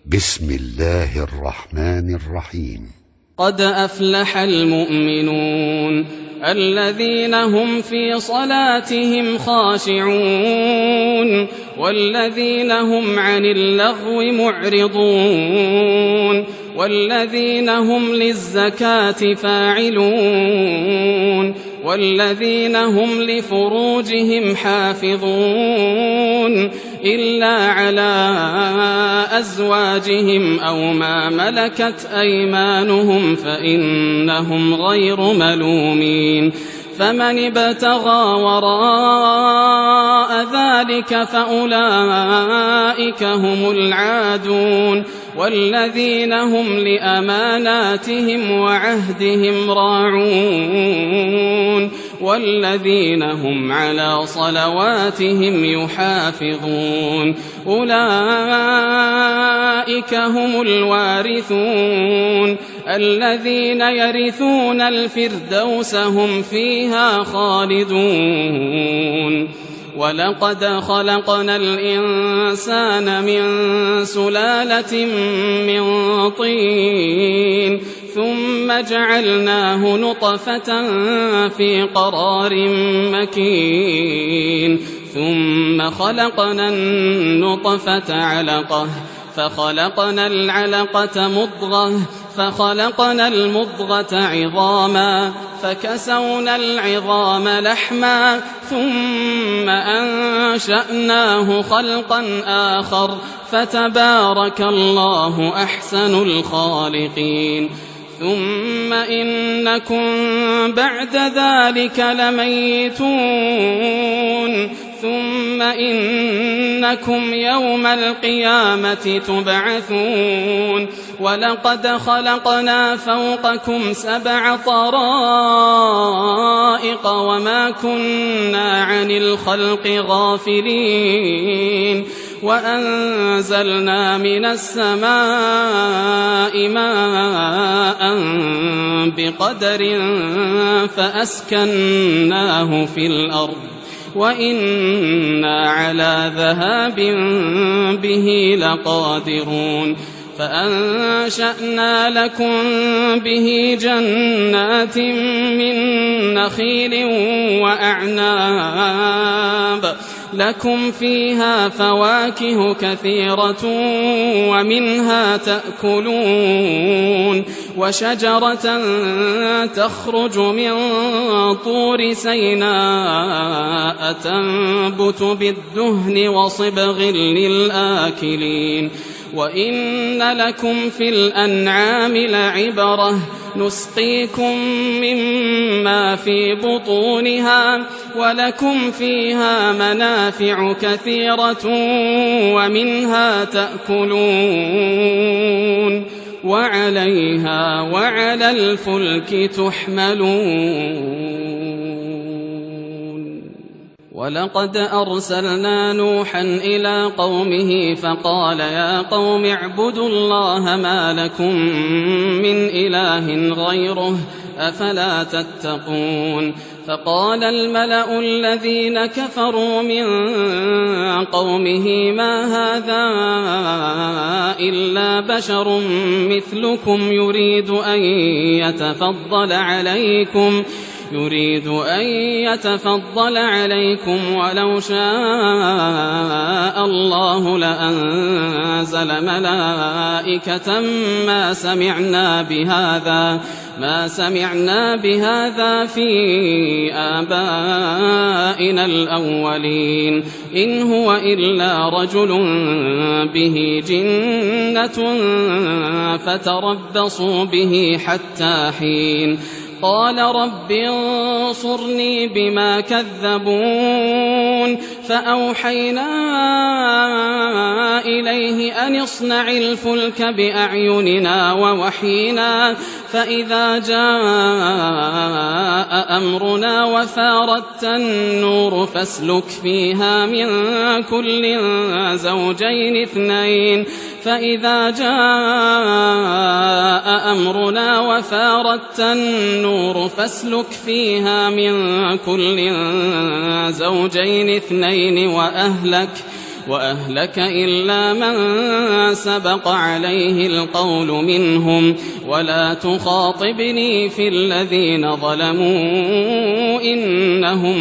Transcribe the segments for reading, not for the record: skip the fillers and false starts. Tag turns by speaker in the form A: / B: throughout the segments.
A: بسم الله الرحمن الرحيم.
B: قد أفلح المؤمنون الذين هم في صلاتهم خاشعون والذين هم عن اللغو معرضون والذين هم للزكاة فاعلون والذين هم لفروجهم حافظون إلا على أزواجهم أو ما ملكت أيمانهم فإنهم غير ملومين. فمن ابتغى وراء ذلك فأولئك هم العادون والذين هم لأماناتهم وعهدهم راعون والذين هم على صلواتهم يحافظون. أولئك هم الوارثون الذين يرثون الفردوس هم فيها خالدون. ولقد خلقنا الإنسان من سلالة من طين ثم جعلناه نطفة في قرار مكين ثم خلقنا النطفة علقة فخلقنا العلقة مضغة فخلقنا المضغة عظاما فكسونا العظام لحما ثم أنشأناه خلقا آخر فتبارك الله أحسن الخالقين. ثم إنكم بعد ذلك لميتون ثم إنكم يوم القيامة تبعثون. ولقد خلقنا فوقكم 7 طرائق وما كنا عن الخلق غافلين وأنزلنا من السماء ماء بقدر فأسكناه في الأرض وإنا على ذهاب به لقادرون. فأنشأنا لكم به جنات من نخيل وأعناب لكم فيها فواكه كثيرة ومنها تأكلون وشجرة تخرج من طور سيناء تنبت بالدهن وصبغ للآكلين. وإن لكم في الأنعام لعبرة نسقيكم مما في بطونها ولكم فيها منافع كثيرة ومنها تأكلون وعليها وعلى الفلك تحملون. ولقد أرسلنا نوحا إلى قومه فقال يا قوم اعبدوا الله ما لكم من إله غيره أفلا تتقون. فقال الملأ الذين كفروا من قومه ما هذا إلا بشر مثلكم يريد أن يتفضل عليكم ولو شاء الله لأنزل ملائكة ما سمعنا بهذا في آبائنا الأولين إن هو إلا رجل به جنة فتربصوا به حتى حين. قال رب انصرني بما كذبون. فأوحينا إليه أن اصنع الفلك بأعيننا ووحينا فإذا جاء أمرنا وفارت النور فاسلك فيها من كل زوجين اثنين فإذا جاء أمرنا وفارت النور فاسلك فيها من كل زوجين اثنين وأهلك إلا من سبق عليه القول منهم ولا تخاطبني في الذين ظلموا إنهم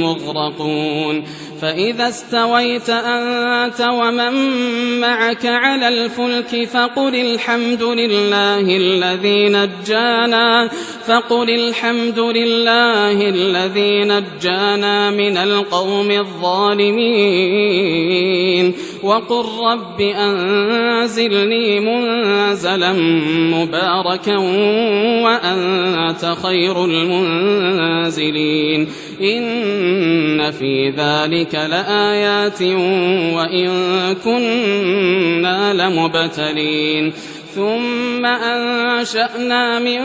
B: مغرقون فإذا استويت أنت ومن معك على الفلك فقل الحمد لله الذي نجانا من القوم الظالمين وقل رب أنزلني منزلا مباركا وأنت خير المنزلين إن في ذلك لآيات وإن كنا لمبتلين ثم أنشأنا من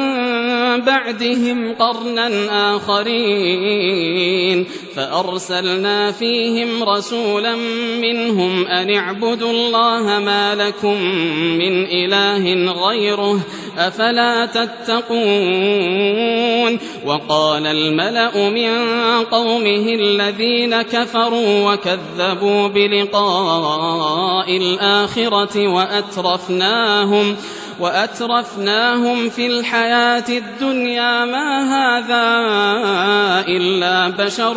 B: بعدهم قرنا آخرين فأرسلنا فيهم رسولا منهم أن اعبدوا الله ما لكم من إله غيره أفلا تتقون وقال الملأ من قومه الذين كفروا وكذبوا بلقاء الآخرة وأترفناهم في الحياة الدنيا ما هذا إلا بشر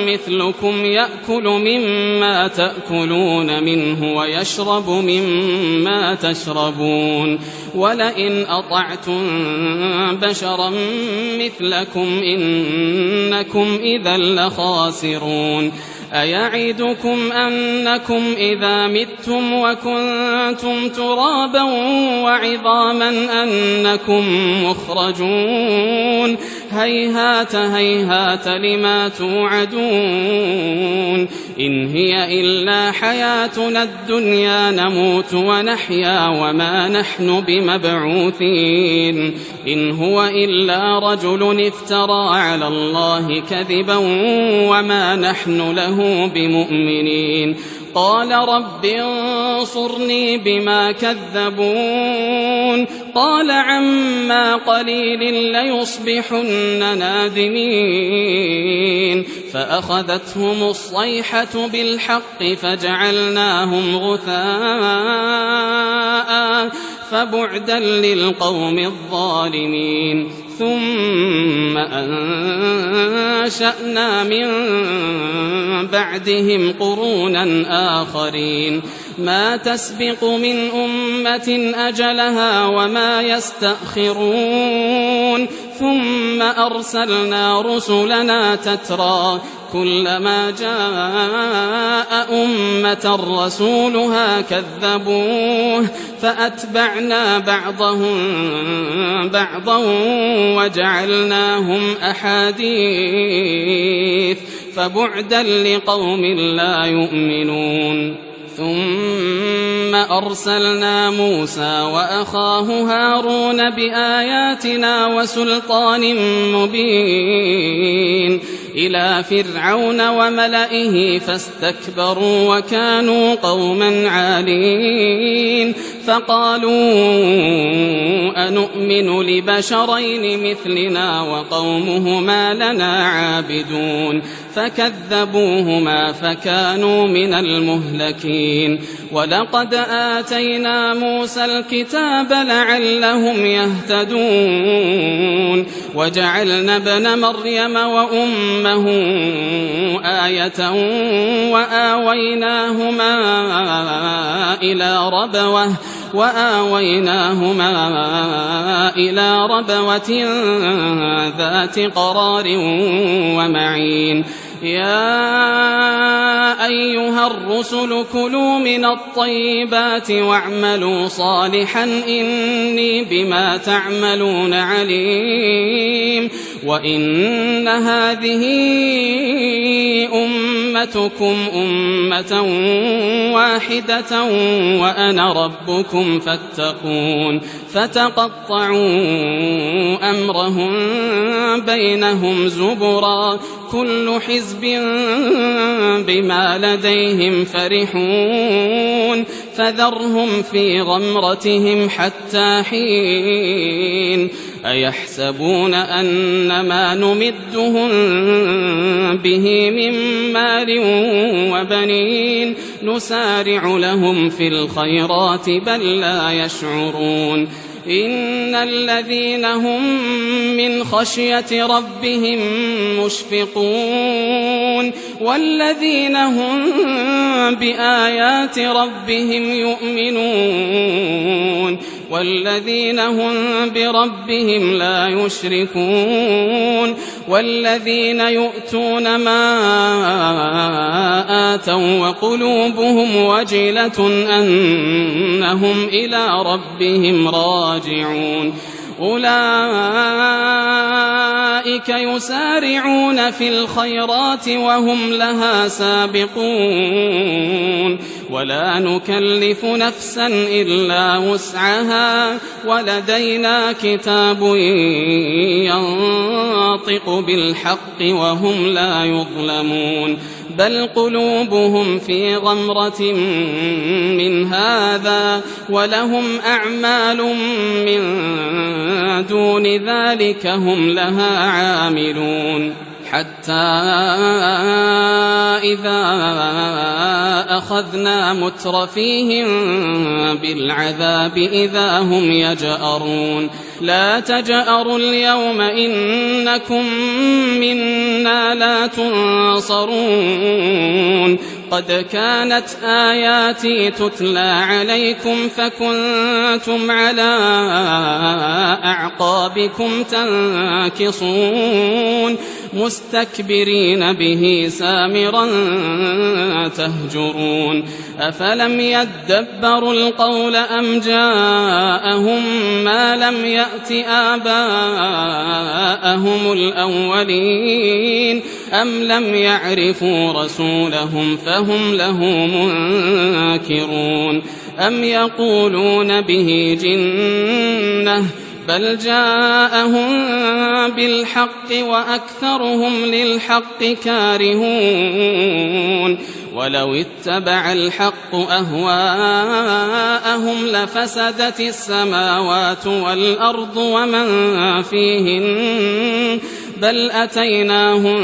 B: مثلكم يأكل مما تأكلون منه ويشرب مما تشربون ولئن أطعتم بشرا مثلكم إنكم إذا لخاسرون أيعدكم أنكم إذا متم وكنتم ترابا وعظاما أنكم مخرجون هيهات هيهات لما توعدون إن هي إلا حياتنا الدنيا نموت ونحيا وما نحن بمبعوثين إن هو إلا رجل افترى على الله كذبا وما نحن له بمؤمنين قال رب انصرني بما كذبون قال عما قليل ليصبحن نادمين فأخذتهم الصيحة بالحق فجعلناهم غثاء فبعدا للقوم الظالمين ثم أنشأنا من بعدهم قرونا آخرين ما تسبق من أمة أجلها وما يستأخرون ثم أرسلنا رسلنا تترى كلما جاء أمة رسولها كذبوه فأتبعنا بعضهم بعضا وجعلناهم أحاديث فبعدا لقوم لا يؤمنون ثم أرسلنا موسى وأخاه هارون بآياتنا وسلطان مبين إلى فرعون وملئه فاستكبروا وكانوا قوما عالين فقالوا أنؤمن لبشرين مثلنا وقومهما لنا عابدون فكذبوهما فكانوا من المهلكين ولقد آتينا موسى الكتاب لعلهم يهتدون وجعلنا ابن مريم وأمه آية وآويناهما إلى ربوة ذات قرار ومعين يا أيها الرسل كلوا من الطيبات واعملوا صالحا إني بما تعملون عليم وإن هذه أمتكم أمة واحدة وأنا ربكم فاتقون فتقطعوا أمرهم بينهم زبرا كل حزب بما لديهم فرحون فذرهم في غمرتهم حتى حين أيحسبون أن ما نمدهم به من مال وبنين نسارع لهم في الخيرات بل لا يشعرون إن الذين هم من خشية ربهم مشفقون والذين هم بآيات ربهم يؤمنون والذين هم بربهم لا يشركون والذين يؤتون ما آتوا وقلوبهم وجلة أنهم إلى ربهم راجعون أولئك يسارعون في الخيرات وهم لها سابقون ولا نكلف نفسا إلا وسعها ولدينا كتاب ينطق بالحق وهم لا يظلمون بل قلوبهم في غمرة من هذا ولهم أعمال من دون ذلك هم لها عاملون حتى إذا أخذنا مترفيهم بالعذاب إذا هم يجأرون لا تجأروا اليوم إنكم منا لا تنصرون قد كانت آياتي تتلى عليكم فكنتم على أعقابكم تنكصون مستكبرين به سامرا تهجرون أفلم يدبروا القول أم جاءهم ما لم يأت آباءهم الأولين أم لم يعرفوا رسولهم فهم له منكرون أم يقولون به جنة بل جاءهم بالحق وأكثرهم للحق كارهون ولو اتبع الحق أهواءهم لفسدت السماوات والأرض ومن فيهن بل أتيناهم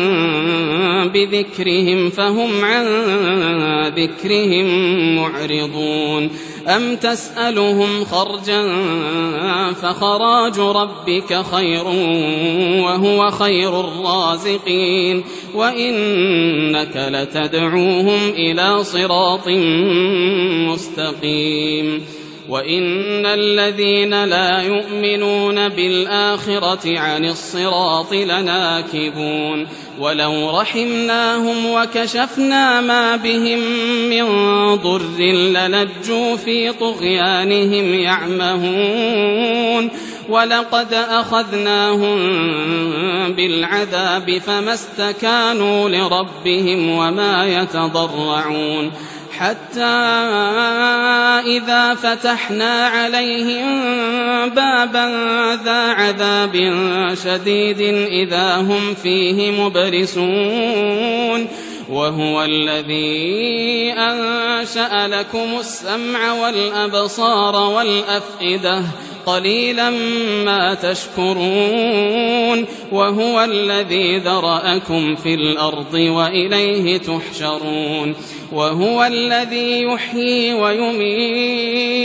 B: بذكرهم فهم عن ذكرهم معرضون أم تسألهم خرجا فخراج ربك خير وهو خير الرازقين وإنك لتدعوهم إلى صراط مستقيم وإن الذين لا يؤمنون بالآخرة عن الصراط لناكبون ولو رحمناهم وكشفنا ما بهم من ضر للجوا في طغيانهم يعمهون ولقد أخذناهم بالعذاب فما استكانوا لربهم وما يتضرعون حتى إذا فتحنا عليهم بابا ذا عذاب شديد إذا هم فيه مبلسون وهو الذي أنشأ لكم السمع والأبصار والأفئدة قليلا ما تشكرون وهو الذي ذرأكم في الأرض وإليه تحشرون وهو الذي يحيي ويميت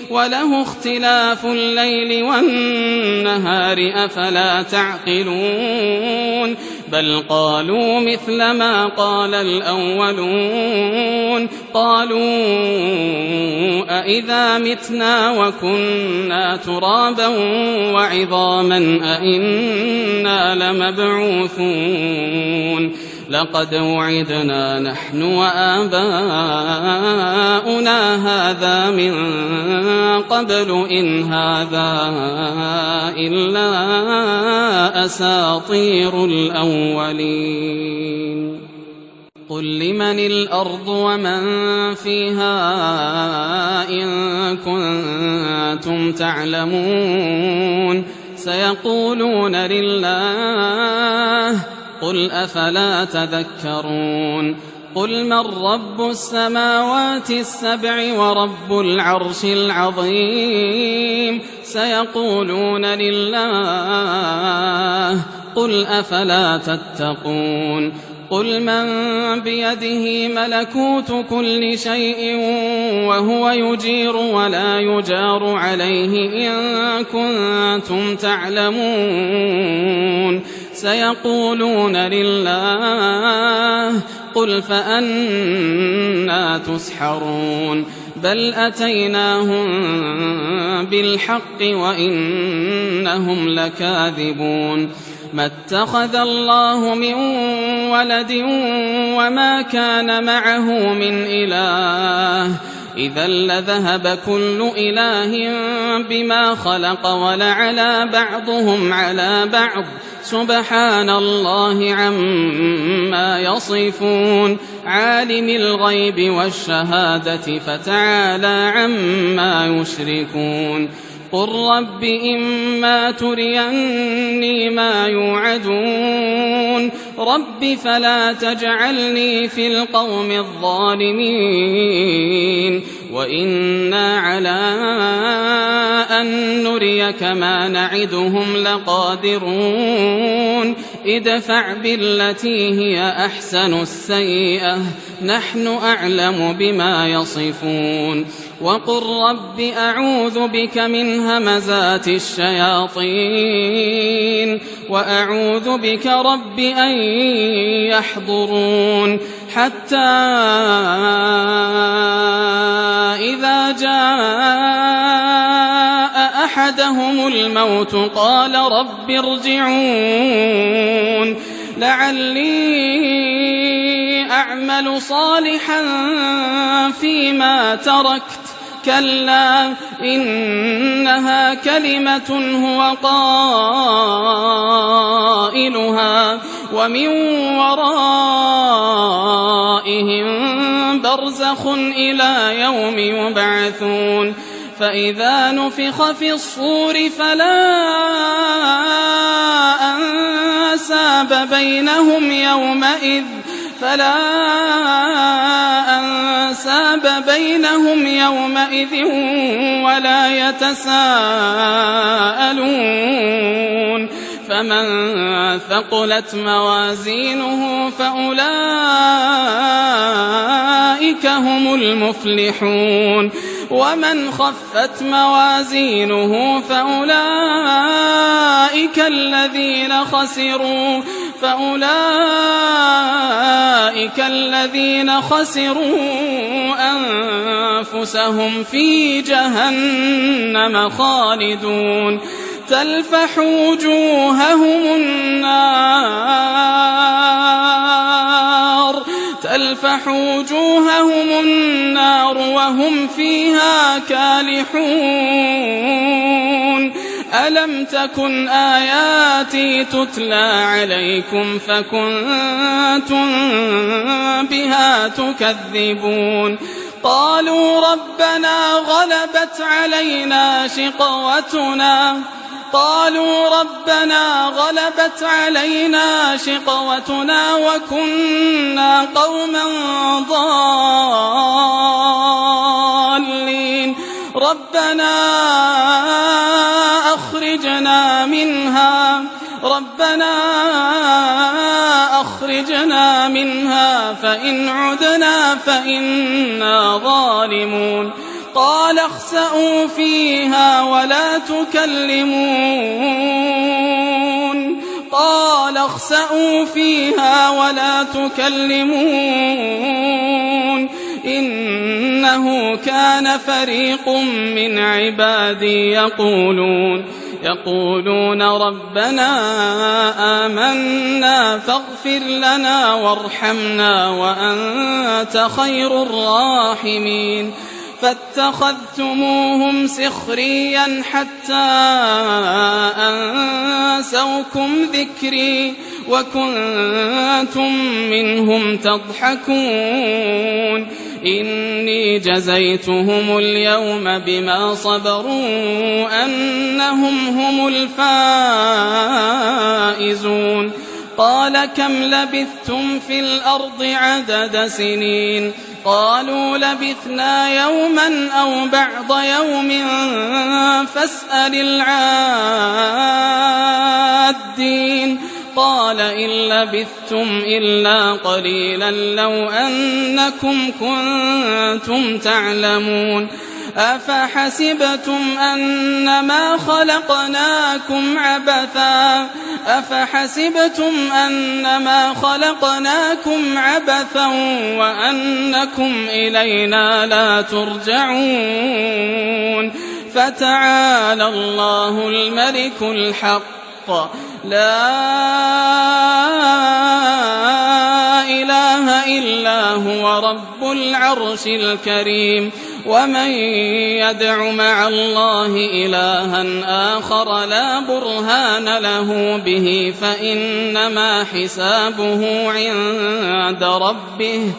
B: وله اختلاف الليل والنهار أفلا تعقلون بل قالوا مثل ما قال الأولون قالوا أإذا متنا وكنا ترابا وعظاما أإنا لمبعوثون لقد وعدنا نحن وآباؤنا هذا من قبل إن هذا إلا أساطير الأولين قل لمن الأرض ومن فيها إن كنتم تعلمون سيقولون لله قل أفلا تذكرون قل من رب السماوات السبع ورب العرش العظيم سيقولون لله قل أفلا تتقون قل من بيده ملكوت كل شيء وهو يجير ولا يجار عليه إن كنتم تعلمون سيقولون لله قل فأنا تسحرون بل أتيناهم بالحق وإنهم لكاذبون ما اتخذ الله من ولد وما كان معه من إله إذا لذهب كل إله بما خلق ولعلى بعضهم على بعض سبحان الله عما يصفون عالم الغيب والشهادة فتعالى عما يشركون قل رب إما تريني ما يوعدون رب فلا تجعلني في القوم الظالمين وإنا على أن نريك ما نعدهم لقادرون ادفع بالتي هي أحسن السيئة نحن أعلم بما يصفون وقل رب أعوذ بك من همزات الشياطين وأعوذ بك رب أن يحضرون حتى إذا جاء أحدهم الموت قال رب ارجعون لعلي أعمل صالحا فيما تركت كلا إنها كلمة هو قائلها ومن ورائهم برزخ إلى يوم يبعثون فإذا نفخ في الصور فلا أنساب بينهم يومئذ ولا يتساءلون فمن ثقلت موازينه فأولئك هم المفلحون ومن خفت موازينه فأولئك الذين خسروا أنفسهم في جهنم خالدون تلفح وجوههم النار وهم فيها كالحون ألم تكن آياتي تتلى عليكم فكنتم بها تكذبون قالوا ربنا غلبت علينا شقوتنا وكنا قوما ضالين ربنا أخرجنا منها فإن عدنا فإنا ظالمون قال اخسئوا فيها ولا تكلمون إنه كان فريق من عبادي يقولون ربنا آمنا فاغفر لنا وارحمنا وأنت خير الراحمين فاتخذتموهم سخريا حتى أنسوكم ذكري وكنتم منهم تضحكون إني جزيتهم اليوم بما صبروا أنهم هم الفائزون قال كم لبثتم في الأرض عدد سنين قالوا لبثنا يوما أو بعض يوم فاسأل العادين قال إن لبثتم إلا قليلا لو أنكم كنتم تعلمون أفحسبتم أنما خلقناكم عبثا وأنكم إلينا لا ترجعون فتعالى الله الملك الحق لا إله إلا هو رب العرش الكريم ومن يدع مع الله إلها آخر لا برهان له به فإنما حسابه عند ربه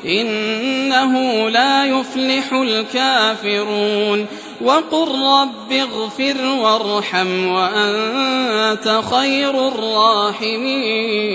B: إنه لا يفلح الكافرون وقل رب اغفر وارحم وأنت خير الراحمين